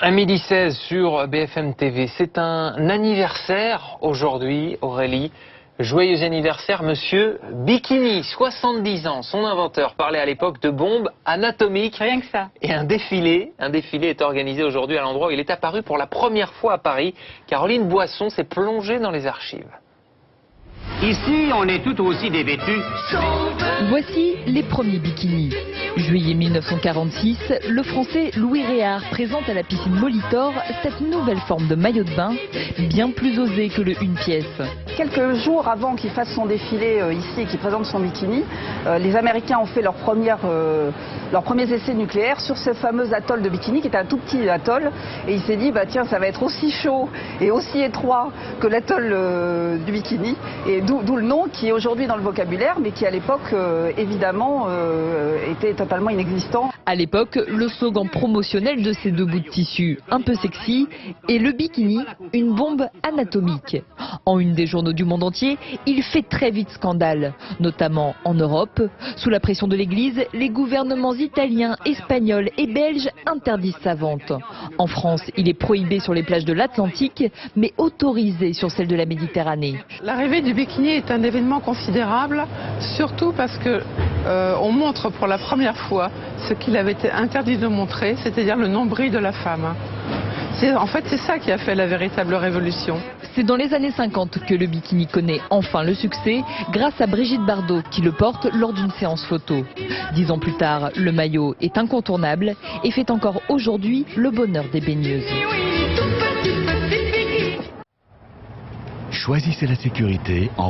12h16 sur BFM TV. C'est un anniversaire aujourd'hui, Aurélie. Joyeux anniversaire, monsieur Bikini, 70 ans. Son inventeur parlait à l'époque de bombes anatomiques. Rien que ça. Et un défilé est organisé aujourd'hui à l'endroit où il est apparu pour la première fois à Paris. Caroline Boisson s'est plongée dans les archives. Ici, on est tout aussi dévêtus. Voici les premiers bikinis. Juillet 1946, le Français Louis Réard présente à la piscine Molitor cette nouvelle forme de maillot de bain, bien plus osé que le une pièce. Quelques jours avant qu'il fasse son défilé ici et qu'il présente son bikini, les Américains ont fait leurs premiers essais nucléaires sur ce fameux atoll de Bikini, qui est un tout petit atoll. Et il s'est dit, bah tiens, ça va être aussi chaud et aussi étroit que l'atoll du Bikini. Et d'où le nom qui est aujourd'hui dans le vocabulaire, mais qui à l'époque, évidemment, était totalement inexistant. À l'époque, le slogan promotionnel de ces deux bouts de tissu, un peu sexy, et le bikini, une bombe anatomique. En une des journaux du monde entier, il fait très vite scandale, notamment en Europe. Sous la pression de l'Église, les gouvernements italiens, espagnols et belges interdisent sa vente. En France, il est prohibé sur les plages de l'Atlantique, mais autorisé sur celles de la Méditerranée. L'arrivée du bikini est un événement considérable, surtout parce que on montre pour la première fois ce qu'il avait été interdit de montrer, c'est-à-dire le nombril de la femme. En fait, c'est ça qui a fait la véritable révolution. C'est dans les années 50 que le bikini connaît enfin le succès, grâce à Brigitte Bardot qui le porte lors d'une séance photo. 10 ans plus tard, le maillot est incontournable et fait encore aujourd'hui le bonheur des baigneuses. Choisissez la sécurité en